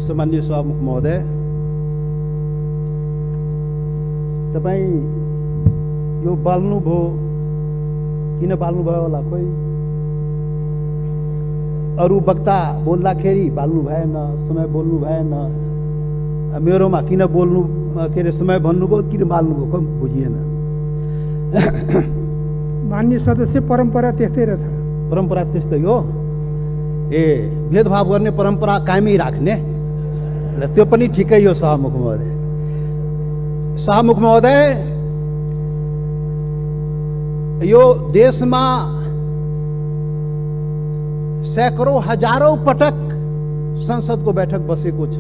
सामान्य सभामुख महोदय, तपाईँ यो बाल्नुभयो, किन बाल्नुभयो होला? खोइ अरू वक्ता बोल्दाखेरि बाल्नु भएन, समय बोल्नु भएन, मेरोमा किन बोल्नु के अरे समय भन्नुभयो, किन बाल्नुभयो, खोइ बुझिएन। मान्य सदस्य, परम्परा त्यस्तै रहेछ। परम्परा त्यस्तै हो। भेदभाव गर्ने परम्परा कायमै राख्ने, त्यो पनि ठिकै हो। सभामुख महोदय, सभामुख महोदय, यो देशमा सैकड़ों हजारौं पटक संसदको बैठक बसेको छ,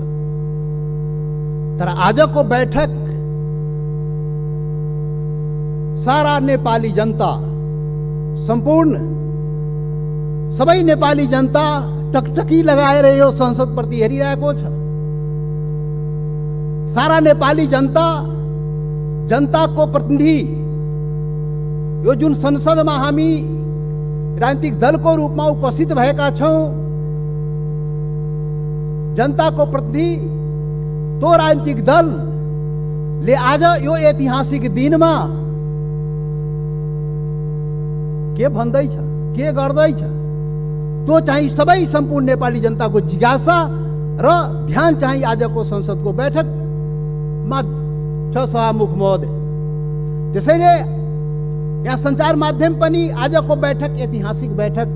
तर आजको बैठक सारा नेपाली जनता, सम्पूर्ण सबै नेपाली जनता टकटकी लगाएर यो संसदप्रति हेरिरहेको छ। सारा नेपाली जनता, जनताको प्रतिनिधि, यो जुन संसदमा हामी राजनीतिक दलको रूपमा उपस्थित भएका छौं, जनताको प्रतिनिधि, तो राजनीतिक दलले आज यो ऐतिहासिक दिनमा के भन्दैछ, के गर्दैछ, त्यो चाहिँ सबै सम्पूर्ण नेपाली जनताको जिज्ञासा र ध्यान चाहिँ आजको संसदको बैठकमा छ। सभामुख महोदय, त्यसैले यहाँ सञ्चार माध्यम पनि आजको बैठक ऐतिहासिक बैठक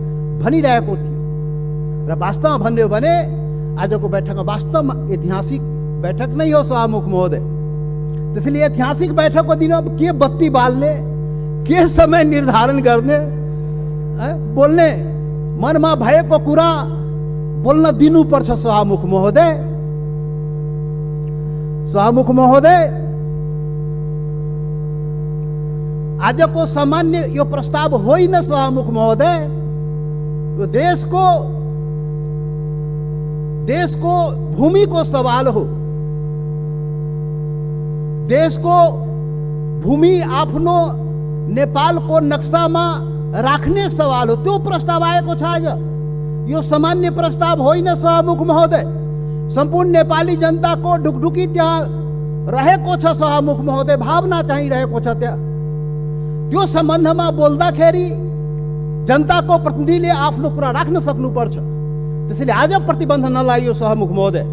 भनिरहेको थियो, र वास्तवमा भन्यो भने आजको बैठक वास्तवमा ऐतिहासिक बैठक नै हो। सभामुख महोदय, त्यसैले ऐतिहासिक बैठकको दिन अब के बत्ती बाल्ने, के समय निर्धारण गर्ने, बोल्ने मनमा भएको कुरा बोल्न दिनुपर्छ। सभामुख महोदय, सभामुख महोदय, आजको सामान्य यो प्रस्ताव होइन। सभामुख महोदय, यो देशको भूमिको सवाल हो। देशको भूमि आफ्नो नेपालको नक्सामा राख्ने सवाल हो, त्यो प्रस्ताव आएको छ आज। यो सामान्य प्रस्ताव होइन। सभामुख महोदय, सम्पूर्ण नेपाली जनताको ढुकढुकी त्यहाँ रहेको छ। सभामुख महोदय, भावना चाहिँ रहेको छ त्यहाँ। त्यो सम्बन्धमा बोल्दाखेरि जनताको प्रतिनिधिले आफ्नो कुरा राख्न सक्नुपर्छ। त्यसैले आज प्रतिबन्ध नलागियो। सभामुख महोदय,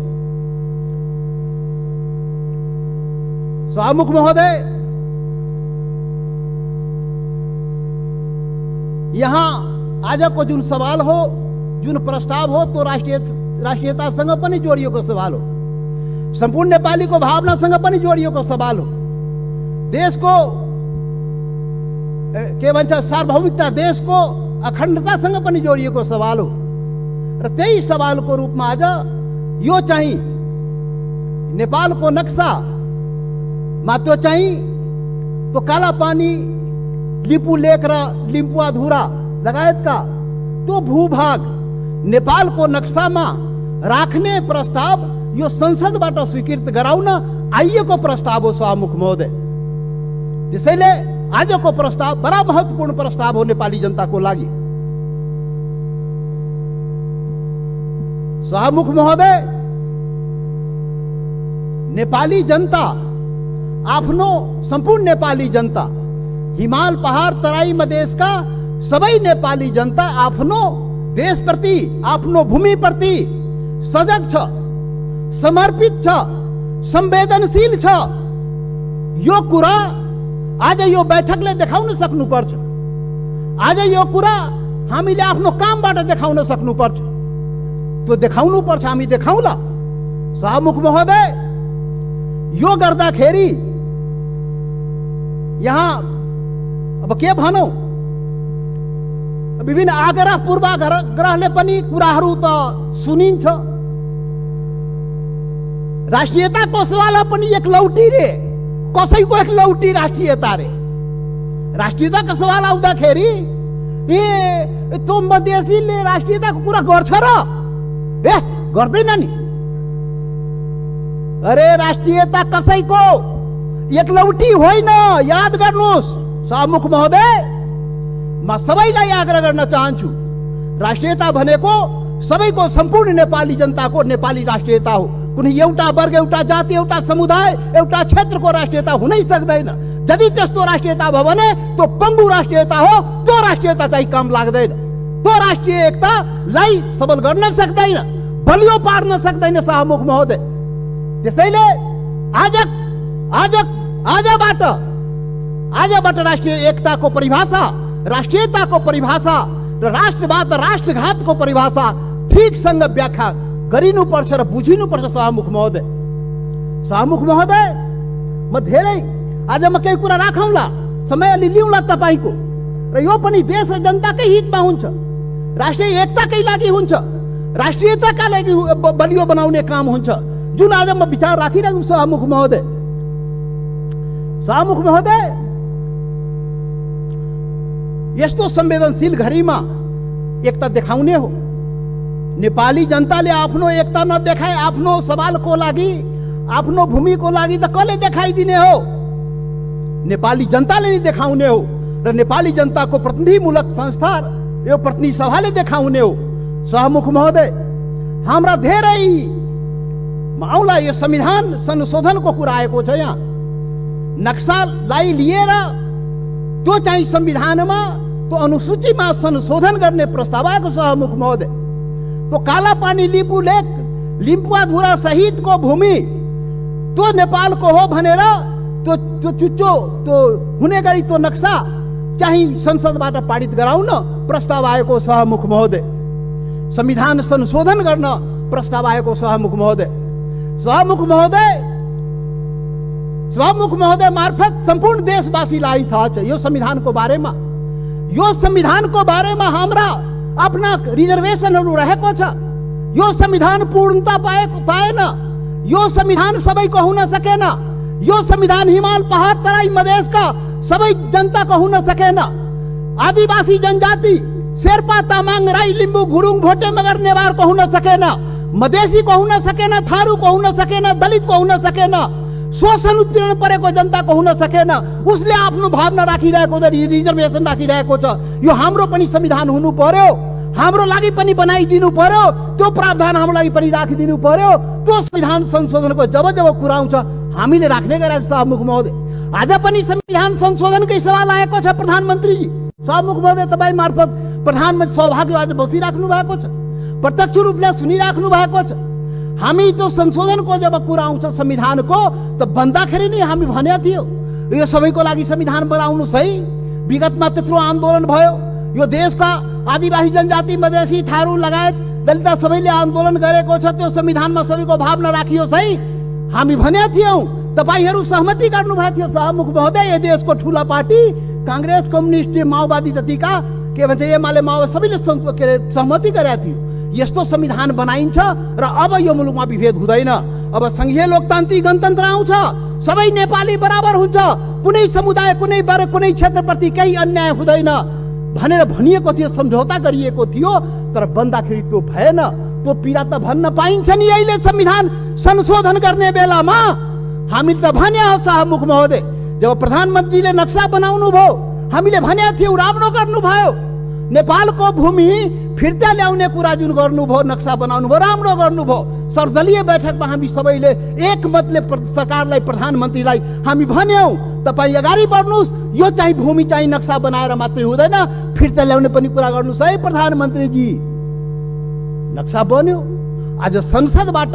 सभामुख महोदय, यहाँ आजको जुन सवाल हो, जुन प्रस्ताव हो, तो राष्ट्रियतासँग पनि जोडिएको सवाल हो, सम्पूर्ण नेपालीको भावनासँग पनि जोडिएको सवाल हो, देशको के भन्छ सार्वभौमिकता, देशको अखण्डतासँग पनि जोडिएको सवाल हो। र त्यही सवालको रूपमा आज यो चाहिँ नेपालको नक्सामा त्यो चाहिँ त्यो कालापानी, लिपु लेक र लिम्पुआधुरा लगायतका त्यो भूभाग नेपालको नक्सामा राख्ने प्रस्ताव यो संसदबाट स्वीकृत गराउन आइएको प्रस्ताव हो। सभामुख महोदय, त्यसैले आजको प्रस्ताव बडा महत्त्वपूर्ण प्रस्ताव हो नेपाली जनताको लागि। सभामुख महोदय, नेपाली जनता, आफ्नो सम्पूर्ण नेपाली जनता, हिमाल पहाड तराई मधेसका सबै नेपाली जनता आफ्नो देशप्रति, आफ्नो भूमिप्रति सजग छ, समर्पित छ, संवेदनशील छ। यो कुरा आज यो बैठकले देखाउन सक्नुपर्छ। आज यो कुरा हामीले आफ्नो कामबाट देखाउन सक्नुपर्छ। त्यो देखाउनुपर्छ, हामी देखाउला। सभामुख महोदय, यो गर्दाखेरि यहाँ अब के भनौं, विभिन्न आग्रह पूर्वाग्रहले पनि कुराहरू त सुनिन्छ। राष्ट्रियताको सवाल पनि एक लौटी रे, कसैको एक लौटी राष्ट्रियता रे। राष्ट्रियताको सवाल आउँदाखेरि त्यो मधेसीले राष्ट्रियताको कुरा गर्छ र गर्दैन नि। अरे राष्ट्रियता कसैको एक लौटी होइन, याद गर्नुहोस्। सभामुख महोदय, म सबैलाई आग्रह गर्न चाहन्छु, राष्ट्रियता भनेको सबैको, सम्पूर्ण नेपाली जनताको नेपाली राष्ट्रियता हो, कुनै एउटा वर्ग, एउटा जाति, एउटा समुदाय, एउटा क्षेत्रको राष्ट्रियता हुनै सक्दैन। यदि त्यस्तो राष्ट्रियता भयो भने त्यो पङ्गु राष्ट्रियता हो। त्यो राष्ट्रियता चाहिँ काम लाग्दैन। त्यो राष्ट्रिय एकतालाई सबल गर्न सक्दैन, बलियो पार्न सक्दैन शाहमुख महोदय। त्यसैले आजबाट राष्ट्रिय एकताको परिभाषा, राष्ट्रियताको परिभाषा र राष्ट्रवाद र राष्ट्रघातको परिभाषा ठिकसँग व्याख्या गरिनुपर्छ र बुझिनुपर्छ शाहमुख महोदय। शाहमुख महोदय, म धेरै आज म केही कुरा राखौँला, समय अलि लिउँला तपाईँको, र यो पनि देश र जनताकै हितमा हुन्छ, राष्ट्रिय एकताकै लागि हुन्छ, राष्ट्रियताका लागि बलियो बनाउने काम हुन्छ, जुन आज म विचार राखिरहेको छु। शाहमुख महोदय, शाहमुख महोदय, यस्तो संवेदनशील घडीमा एकता देखाउने हो। नेपाली जनताले आफ्नो एकता नदेखाए आफ्नो सवालको लागि, आफ्नो भूमिको लागि त कसले देखाइदिने हो? नेपाली जनताले नै देखाउने हो र नेपाली जनताको प्रतिनिधिमूलक संस्था, यो प्रतिनिधि सभाले देखाउने हो। शाहमुख महोदय, हाम्रा धेरै आउला यो संविधान संशोधनको कुरा आएको छ। यहाँ नक्सालाई लिएर त्यो चाहिँ संविधानमा, त्यो अनुसूचीमा संशोधन गर्ने प्रस्ताव आएको छ। शाहमुख महोदय, तो काला पानी लिपु लेक, लिम्पुवाधुरा सहितको भूमि त्यो नेपालको हो भनेर त्यो चुच्चो त्यो हुने गरी त्यो नक्सा चाहिँ संसदबाट पारित गराउन प्रस्ताव आएको शाहमुख महोदय। संविधान संशोधन गर्न प्रस्ताव आएको शाहमुख महोदय। शाहमुख महोदय मार्फत सम्पूर्ण देशवासीलाई थाहा छ यो संविधानको बारेमा। यो संविधानको बारेमा हाम्रा आफ्ना रिजर्वेसनहरू रहेको छ। यो संविधान पूर्णता पाएन। यो संविधान सबैको हुन सकेन। यो संविधान हिमाल, पहाड, तराई, मधेसका सबै जनताको हुन सकेन। आदिवासी जनजाति शेर्पा, तामाङ, राई, लिम्बू, गुरुङ, भोटे, मगर, नेवारको हुन सकेन। मधेसीको हुन सकेन, थारूको हुन सकेन, दलितको हुन सकेन, शोषण उत्पीडन परेको जनताको हुन सकेन। उसले आफ्नो भावना राखिरहेको छ, रिजर्वेसन राखिरहेको छ। यो हाम्रो पनि संविधान हुनु पर्यो, हाम्रो लागि पनि बनाइदिनु पर्यो, त्यो प्रावधान हाम्रो लागि पनि राखिदिनु पर्यो। त्यो संविधान संशोधनको जब जब कुरा आउँछ हामीले राख्ने गरेका छौँ। शाहमुख महोदय, आज पनि संविधान संशोधनकै सवाल आएको छ। प्रधानमन्त्रीजी, शाहमुख महोदय, तपाईँ मार्फत प्रधानमन्त्री सौभाग्य आज बसिराख्नु भएको छ, प्रत्यक्ष रूपले सुनिराख्नु भएको छ। हामी त्यो संशोधनको जब कुरा आउँछ संविधानको, त भन्दाखेरि नै हामी भनेको थियो यो सबैको लागि संविधान बनाउनुहोस् है। विगतमा त्यत्रो आन्दोलन भयो, यो देशका आदिवासी जनजाति, मधेसी, थारू लगायत दलित सबैले आन्दोलन गरेको छ। त्यो संविधानमा सबैको भावना राखियोस् है हामी भनेका थियौँ। तपाईहरू सहमति गर्नुभएको थियो। शाहमुख महोदय, यो देशको ठुला पार्टी कांग्रेस, कम्युनिस्ट, माओवादी जतिका के भन्छ एमाले, माओवादी सबैले सहमति गरेका थियो। यस्तो संविधान बनाइन्छ र अब यो मुलुकमा विभेद हुँदैन। अब संघीय लोकतान्त्रिक गणतन्त्र आउँछ, सबै नेपाली बराबर हुन्छ, कुनै समुदाय, कुनै वर्ग, कुनै क्षेत्रप्रति केही अन्याय हुँदैन भनेर भनिएको थियो, सम्झौता गरिएको थियो। तर बन्दाखेरि त्यो भएन। त्यो पीडा त भन्न पाइन्छ नि अहिले संविधान संशोधन गर्ने बेलामा। हामीले त भने हो शाहमुख महोदय, जब प्रधानमन्त्रीले नक्सा बनाउनु भयो हामीले भनेको थियौँ राम्रो गर्नुभयो। नेपालको भूमि फिर्ता ल्याउने कुरा जुन गर्नुभयो, नक्सा बनाउनु भयो, राम्रो गर्नुभयो। सर्वदलीय बैठकमा हामी सबैले एकमतले सरकारलाई, प्रधानमन्त्रीलाई हामी भन्यौँ तपाईँ अगाडि बढ्नुहोस्, यो चाहिँ भूमि चाहिँ नक्सा बनाएर मात्रै हुँदैन, फिर्ता ल्याउने पनि कुरा गर्नुहोस् है प्रधानमन्त्रीजी। नक्सा बन्यो। आज संसदबाट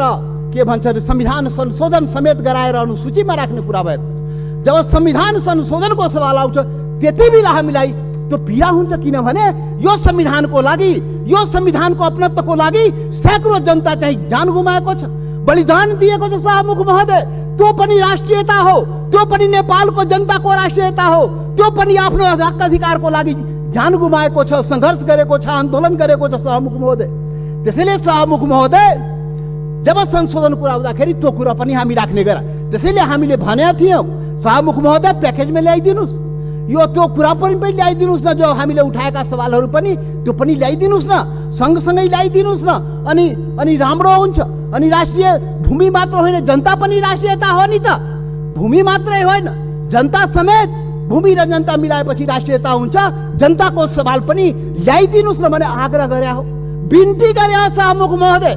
के भन्छ संविधान संशोधन समेत गराएर अनुसूचीमा राख्ने कुरा भयो। जब संविधान संशोधनको सवाल आउँछ त्यति बेला हामीलाई त्यो पीडा हुन्छ, किनभने यो संविधानको लागि, यो संविधानको अपनत्वको लागि सैकड़ों जनता चाहिँ जान गुमाएको छ, बलिदान दिएको छ। शाहमुख महोदय, त्यो पनि राष्ट्रियता हो, त्यो पनि नेपालको जनताको राष्ट्रियता हो, त्यो पनि आफ्नो हक अधिकारको लागि जान गुमाएको छ, संघर्ष गरेको छ, आन्दोलन गरेको छ शाहमुख महोदय। त्यसैले शाहमुख महोदय, जब संशोधन कुरा आउँदाखेरि त्यो कुरा पनि हामी राख्ने गरा। त्यसैले हामीले भनेका थियौँ शाहमुख महोदय प्याकेजमा ल्याइदिनुहोस्, यो त्यो कुरा पनि ल्याइदिनुहोस् न, जो हामीले उठाएका सवालहरू पनि त्यो पनि ल्याइदिनुहोस् न, सँगसँगै ल्याइदिनुहोस् न। अनि राम्रो हुन्छ। अनि राष्ट्रिय भूमि मात्र होइन, जनता पनि राष्ट्रियता हो नि त। भूमि मात्रै होइन, जनता समेत, भूमि र जनता मिलाएपछि राष्ट्रियता हुन्छ। जनताको सवाल पनि ल्याइदिनुहोस् न भने आग्रह गरे हो, बिन्ती गरे हो शाहमुख महोदय।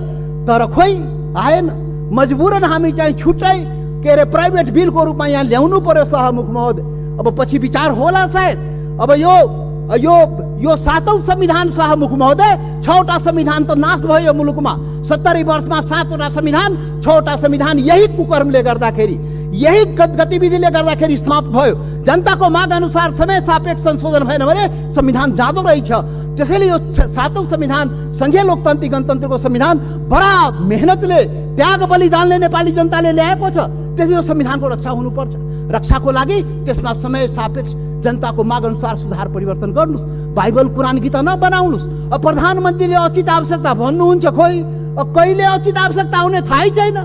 तर खोइ आएन। मजबुरन हामी चाहिँ छुट्टै के अरे प्राइभेट बिलको रूपमा यहाँ ल्याउनु पर्यो सभामुख महोदय। अब पछि विचार होला सायद। अब यो 7औं संविधान सभामुख महोदय, 6वटा संविधान त नाश भयो मुलुकमा। 70 वर्षमा 7वटा संविधान, 6वटा संविधान यही कुकर्मले गर्दाखेरि, यही गतिविधिले गर्दाखेरि समाप्त भयो। जनताको माग अनुसार समय सापेक्ष संशोधन भएन भने संविधान जाँदो रहेछ। त्यसैले यो 7औं संविधान, संघीय लोकतान्त्रिक गणतन्त्रको संविधान बडा मेहनतले, त्याग बलिदानले नेपाली जनताले ल्याएको छ। त्यसले यो संविधानको रक्षा हुनुपर्छ। रक्षाको लागि त्यसमा समय सापेक्ष जनताको माग अनुसार सुधार परिवर्तन गर्नुस्। बाइबल कुरान गीता नबनाउनुस्। अब प्रधानमन्त्रीले उचित आवश्यकता भन्नुहुन्छ, खोइ अब कहिले उचित आवश्यकता हुने थाहै छैन।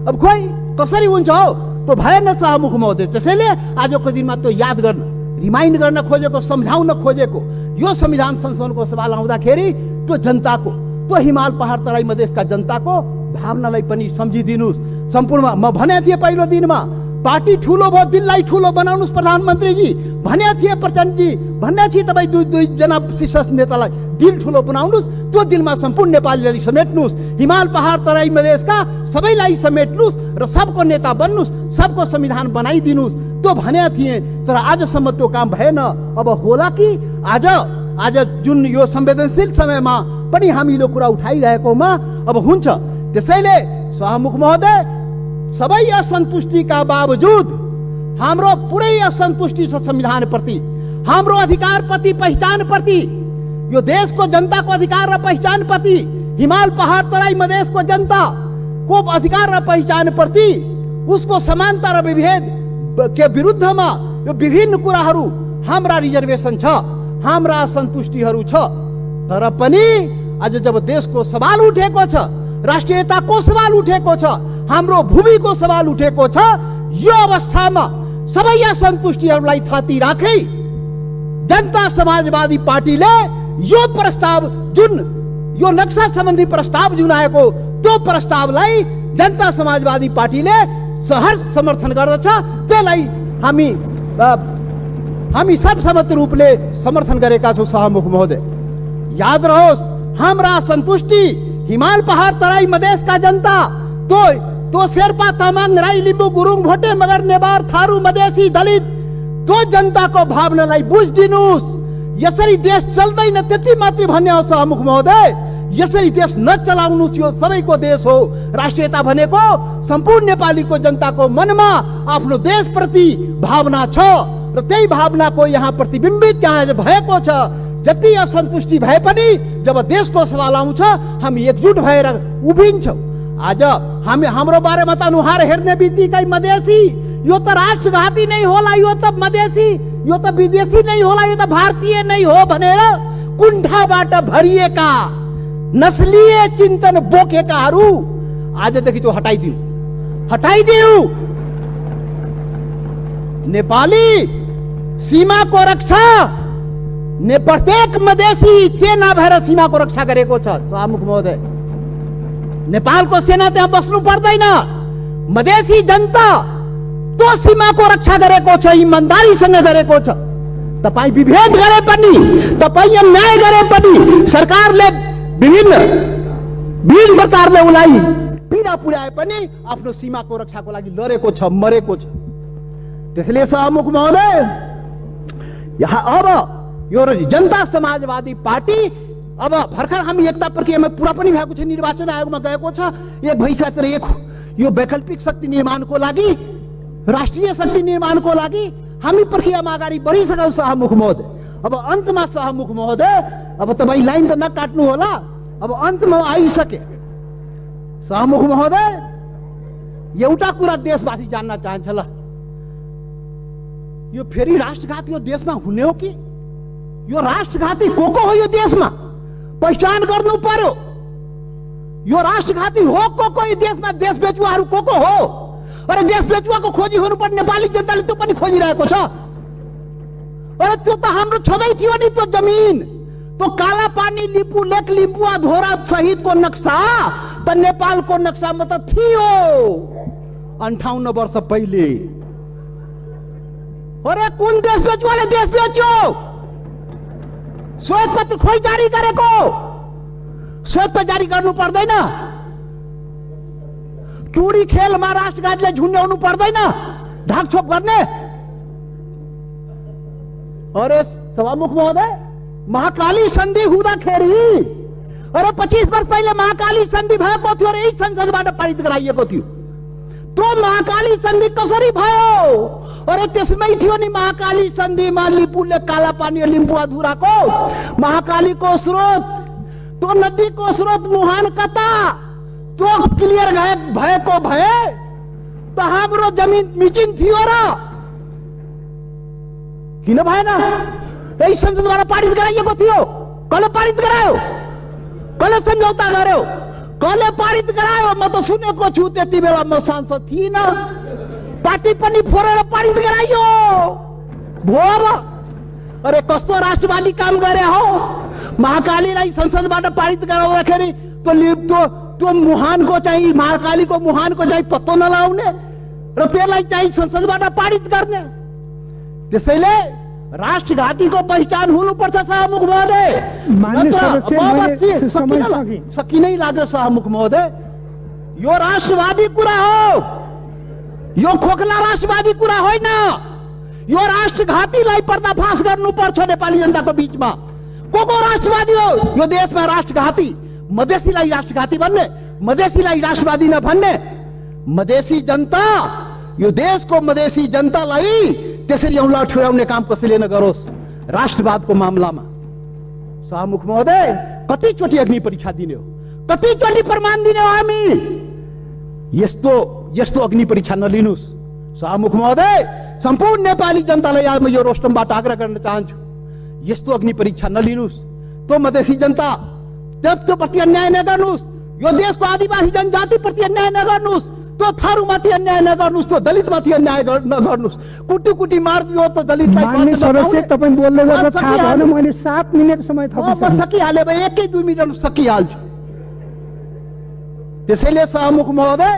अब खोइ कसरी हुन्छ हो, त्यो भएन सभामुख महोदय। त्यसैले आजको दिनमा त्यो याद गर्न, रिमाइन्ड गर्न खोजेको, सम्झाउन खोजेको यो संविधान संशोधनको सवाल आउँदाखेरि त्यो जनताको, त्यो हिमाल पहाड तराई मधेसका जनताको भावनालाई पनि सम्झिदिनुस्। सम्पूर्ण म भने थिएँ पहिलो दिनमा, पार्टी ठुलो भयो, दिललाई ठुलो बनाउनुस् प्रधानमन्त्रीजी भने थिए, प्रचण्डजी भन्ने थिए। तपाईँ दुईजना शीर्ष नेतालाई दिल ठुलो बनाउनुस्। त्यो दिलमा सम्पूर्ण नेपालीलाई समेट्नुस्। हिमाल पहाड तराई मधेसका सबैलाई समेट्नुस् र सबको नेता बन्नुस्, सबको संविधान बनाइदिनुस्। त्यो भने थिए, तर आजसम्म त्यो काम भएन। अब होला कि आज जुन यो संवेदनशील समयमा पनि हामीले कुरा उठाइरहेकोमा अब हुन्छ। त्यसैले सभामुख महोदय, सबै असन्तुष्टिका बावजुद हाम्रो पुरै असन्तुष्टि छ संविधान प्रति, हाम्रो अधिकार प्रति, पहिचान प्रति, यो देशको जनताको अधिकार र पहिचान प्रति, हिमाल पहाड तराई मधेसको जनताको अधिकार र पहिचान प्रति, उसको समानता र विभेद के विरुद्धमा यो विभिन्न कुराहरू, हाम्रा रिजर्भेसन छ, हाम्रा असन्तुष्टिहरू छ। तर पनि आज जब देशको सवाल उठेको छ, राष्ट्रियताको सवाल उठेको छ, हाम्रो भूमिको सवाल उठेको छ, यो अवस्थामा सबै असन्तुष्टिहरूलाई थाती राखी जनता समाजवादी पार्टीले यो प्रस्ताव, जुन यो नक्सा सम्बन्धी प्रस्ताव जुन आएको, त्यो प्रस्तावलाई जनता समाजवादी पार्टीले सहर्ष समर्थन गर्दछ। त्यसलाई हामी सर्वसम्मत रूपले समर्थन गरेका छौँ सभामुख महोदय। याद रहोस्, हाम्रा असन्तुष्टि हिमाल पहाड तराई मधेसका जनता, तो शेर्पा तामाङ राई लिम्बू गुरुङ भोटे मगर नेवार थारू मधेसी दलित, त्यो जनताको भावनालाई बुझिदिनुस्। यसरी देश चल्दैन त्यति मात्रै भन्ने हो सभामुख महोदय। यसरी देश नचलाउनुस्, यो सबैको देश हो। राष्ट्रियता भनेको सम्पूर्ण नेपालीको जनताको मनमा आफ्नो देशप्रति भावना छ र त्यही भावनाको यहाँ प्रतिबिम्बित यहाँ भएको छ। जति असन्तुष्टि भए पनि जब देशको सवाल आउँछ हामी एकजुट भएर उभिन्छौँ। आज हाम्रो बारेमा त अनुहार हेर्ने बित्तिकै मधेसी, यो त राष्ट्रघाती नै होला, यो त मधेसी, यो त विदेशी नै होला, यो त भारतीय नै हो भनेर कुण्ठाबाट भरिएका नस्लीय चिन्तन बोकेकाहरू आजदेखि त्यो हटाइदिऊ। नेपाली सीमाको रक्षा प्रत्येक मधेसी सेना भएर सीमाको रक्षा गरेको छ सभामुख महोदय। नेपालको सेना त्यहाँ बस्नु पर्दैन। मधेसी जनता त्यो सीमाको रक्षा गरेको छ, इमानदारीसँग गरेको छ। तपाईँ विभेद गरे पनि, तपाईँ अन्याय गरे पनि, सरकारले विभिन्न प्रकारले उसलाई पीडा पुर्याए पनि आफ्नो सीमाको रक्षाको लागि लडेको छ, मरेको छ। त्यसैले सभामुख महोदय, यहाँ अब यो जनता समाजवादी पार्टी, अब भर्खर हामी एकता प्रक्रियामा पुरा पनि भएको छ, निर्वाचन आयोगमा गएको छ, एक भइसकेर यो वैकल्पिक शक्ति निर्माणको लागि, राष्ट्रिय शक्ति निर्माणको लागि हामी प्रक्रियामा अगाडि बढिसक्यौँ सभामुख महोदय। अब अन्तमा सभामुख महोदय, अब तपाईँ लाइन त नकाट्नु होला, अब अन्तमा आइसके। सभामुख महोदय, एउटा कुरा देशवासी जान्न चाहन्छ, ल यो फेरि राष्ट्रघात यो देशमा हुने हो कि? यो राष्ट्रघाती को हो यो देशमा? पहिचान गर्नु पर्यो। यो राष्ट्रघाती हो को यो देशमा? देश बेचुवाहरू को हो? अरे देश बेचुवाको खोजी हुनुपर्ने नेपाली जनताले त्यो पनि खोजिरहेको छ। अरे त्यो त हाम्रो छँदै थियो नि, त्यो जमिन, त्यो काला पानी लिपु लेक लिम्बुवा धोरा सहितको नक्सा त नेपालको नक्सामा त थियो 58 वर्ष पहिले। अरे कुन देश बेचुवाले देश बेच्यो? श्वेत पत्र खोइ जारी गरेको? श्वेत पत्र जारी गर्नु पर्दैन? टुडी खेलमा राष्ट्रघातीलाई झुन्ड्याउनु पर्दैन ढाकछोप गर्ने। अरे सभामुख महोदय, महाकाली सन्धि हुँदाखेरि, अरे 25 वर्ष पहिले महाकाली सन्धि भएको थियो र यही संसदबाट पारित गराइएको थियो। त्यो महाकाली सन्धि कसरी भयो? अरे त्यसमै थियो नि महाकाली सन्धिमा लिपुले काला पानी लिम्बु अधुराको महाकालीको स्रोत, त्यो नदीको स्रोत मुहान कता, त्यो क्लियर भएको भए त हाम्रो जमिन मिचिन थियो र किन भएन? यही संसदबाट पारित गराइएको थियो। कसले पारित गरायो? कसले सम्झौता गर्यो? कसले पारित गरायो? म त सुनेको छु, त्यति बेला म सांसद थिइनँ। पार्टी पनि फोरेर पारित गराइयो भयो। अरे कस्तो राष्ट्रवादी काम गरे हो? महाकालीलाई संसदबाट पारित गराउँदाखेरि त्यो मुहानको चाहिँ, महाकालीको मुहानको चाहिँ पत्तो नलाउने र त्यसलाई चाहिँ संसदबाट पारित गर्ने। त्यसैले राष्ट्रघातीको पहिचान हुनुपर्छ सभामुख महोदय। सकी नै लाग्यो सभामुख महोदय, यो राष्ट्रवादी कुरा हो, यो खोखला राष्ट्रवादी कुरा होइन। यो राष्ट्रघातीलाई पर्दाफास गर्नुपर्छ नेपाली जनताको बीचमा। को राष्ट्रवादी हो यो देशमा? राष्ट्रघाती, मधेसीलाई राष्ट्रघाती भन्ने, मधेसीलाई राष्ट्रवादी नभन्ने। मधेसी जनता, यो देशको मधेसी जनतालाई त्यसरी औँला ठुर्याउने काम कसैले नगरोस् राष्ट्रवादको मामलामा। सभामुख महोदय, कतिचोटि अग्नि परीक्षा दिने हो, कतिचोटि प्रमाण दिने हो हामी? यस्तो अग्नि परीक्षा नलिनुहोस् सभामुख महोदय। सम्पूर्ण नेपाली जनतालाई आज म यो रोस्टमबाट आग्रह गर्न चाहन्छु, यस्तो अग्नि परीक्षा नलिनुहोस्। त्यो मधेसी जनता त्यो प्रति अन्याय नगर्नुहोस्, यो देशको आदिवासी जनजाति प्रति अन्याय नगर्नुहोस्, त्यो थारूमाथि अन्याय नगर्नुहोस्, त्यो दलितमाथि अन्याय नगर्नुहोस्। कुटी कुटी मारिदियो त दलितलाई। माननीय सदस्य, तपाईँ बोल्दै गर्दा थाहा भएन, मैले 7 मिनेट समय थपिसकेँ। सकिहाले भए 1-2 मिनट सकिहाल्छु। त्यसैले सभामुख महोदय,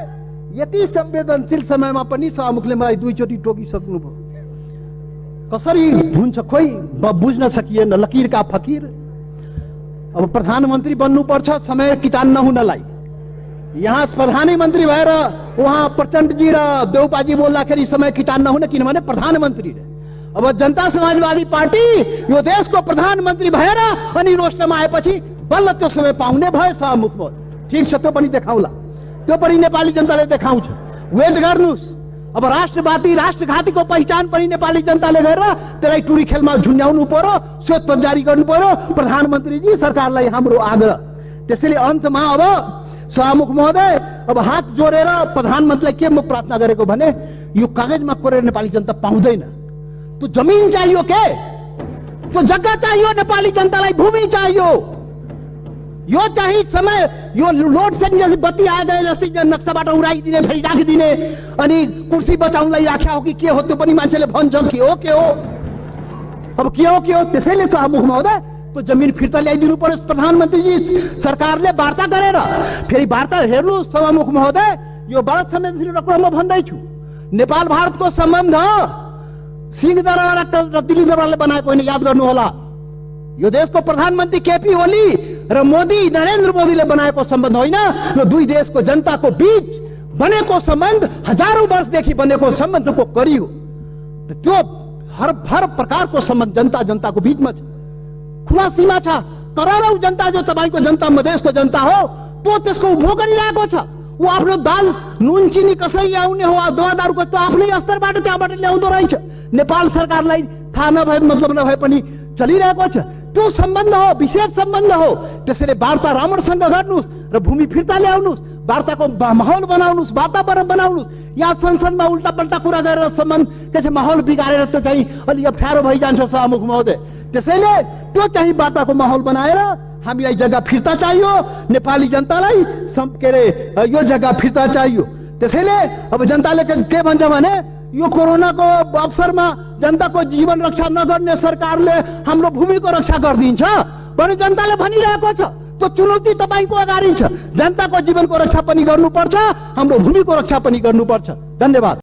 यति संवेदनशील समयमा पनि सभामुखले मलाई 2 चोटि टोकिसक्नुभयो। कसरी हुन्छ खोइ बुझ्न सकिएन। लकीरका फकीर। अब प्रधानमन्त्री बन्नुपर्छ समय किटान नहुनलाई। यहाँ प्रधानमन्त्री भएर उहाँ प्रचण्डजी र देउपाजी बोल्दाखेरि समय किटान नहुने, किनभने प्रधानमन्त्री रे। अब जनता समाजवादी पार्टी यो देशको प्रधानमन्त्री भएर अनि रोस्टमा आएपछि बल्ल त्यो समय पाउने भयो सभामुख महोदय। ठिक छ, त्यो पनि देखाउला, त्यो पनि नेपाली जनताले देखाउँछ। वेट गर्नुहोस्। अब राष्ट्रवादी राष्ट्रघातीको पहिचान पनि नेपाली जनताले गरेर त्यसलाई टुरी खेलमा झुन्ड्याउनु पर्यो, श्वेत जारी गर्नु पर्यो। प्रधानमन्त्रीजी, सरकारलाई हाम्रो आग्रह। त्यसैले अन्तमा अब सभामुख महोदय, अब हात जोडेर प्रधानमन्त्रीलाई के म प्रार्थना गरेको भने, यो कागजमा कोरेर नेपाली जनता पाउँदैन। त्यो जमिन चाहियो के, त्यो जग्गा चाहियो नेपाली जनतालाई, भूमि चाहियो। यो चाहिँ समय, यो लोड सेडिङ जस्तै बत्ती आए जस्तै नक्साबाट उडाइदिने, फेरि राखिदिने, अनि कुर्सी बचाउनलाई राख्या हो कि के हो त्यो पनि मान्छेले भन्छ। के हो अब के हो? त्यसैले सभामुख महोदय, त्यो जमिन फिर्ता ल्याइदिनु पर्यो। प्रधानमन्त्रीजी, सरकारले वार्ता गरेर फेरि वार्ता हेर्नु सभामुख महोदय। यो बडा संवेदनशील कुरा म भन्दैछु। नेपाल भारतको सम्बन्ध सिंहदरबार र दिल्ली दरबारले बनाएको होइन, याद गर्नु होला। यो देशको प्रधानमन्त्री केपी ओली र मोदी, नरेन्द्र मोदीले बनाएको सम्बन्ध होइन। यो दुई देशको जनताको बीच बनेको सम्बन्ध, हजारौं वर्षदेखि बनेको सम्बन्धको कडी हो। त्यो हर प्रकारको सम्बन्ध जनताको बीचमा छ, खुला सीमा छ। करोडौं जनता जो तपाईँको जनता, मधेसको जनता हो, त्यो त्यसको उपभोग गरिरहेको छ। ऊ आफ्नो दाल नुन चिनी कसरी आउने हो, दवादारको त्यो आफ्नै स्तरबाट त्यहाँबाट ल्याउँदो रहेछ। नेपाल सरकारलाई थाहा नभए, मतलब नभए पनि चलिरहेको छ। त्यो सम्बन्ध हो, विशेष सम्बन्ध हो। त्यसैले वार्ता राम्रोसँग गर्नुहोस् र भूमि फिर्ता ल्याउनुहोस्, वार्ताको माहौल बनाउनुहोस्, वातावरण बनाउनुहोस्। यहाँ संसदमा उल्टा पल्टा कुरा गरेर सम्बन्ध के छ माहौल बिगारेर त चाहिँ अलि अप्ठ्यारो भइजान्छ सभामुख महोदय। त्यसैले त्यो चाहिँ वार्ताको माहौल बनाएर हामीलाई जग्गा फिर्ता चाहियो, नेपाली जनतालाई के अरे यो जग्गा फिर्ता चाहियो। त्यसैले अब जनताले के भन्छ भने, यो कोरोनाको अवसरमा जनताको जीवन रक्षा नगर्ने सरकारले हाम्रो भूमिको रक्षा गरिदिन्छ भने जनताले भनिरहेको छ। त्यो चुनौती तपाईको अगाडि छ। जनताको जीवनको रक्षा पनि गर्नुपर्छ, हाम्रो भूमिको रक्षा पनि गर्नुपर्छ। धन्यवाद।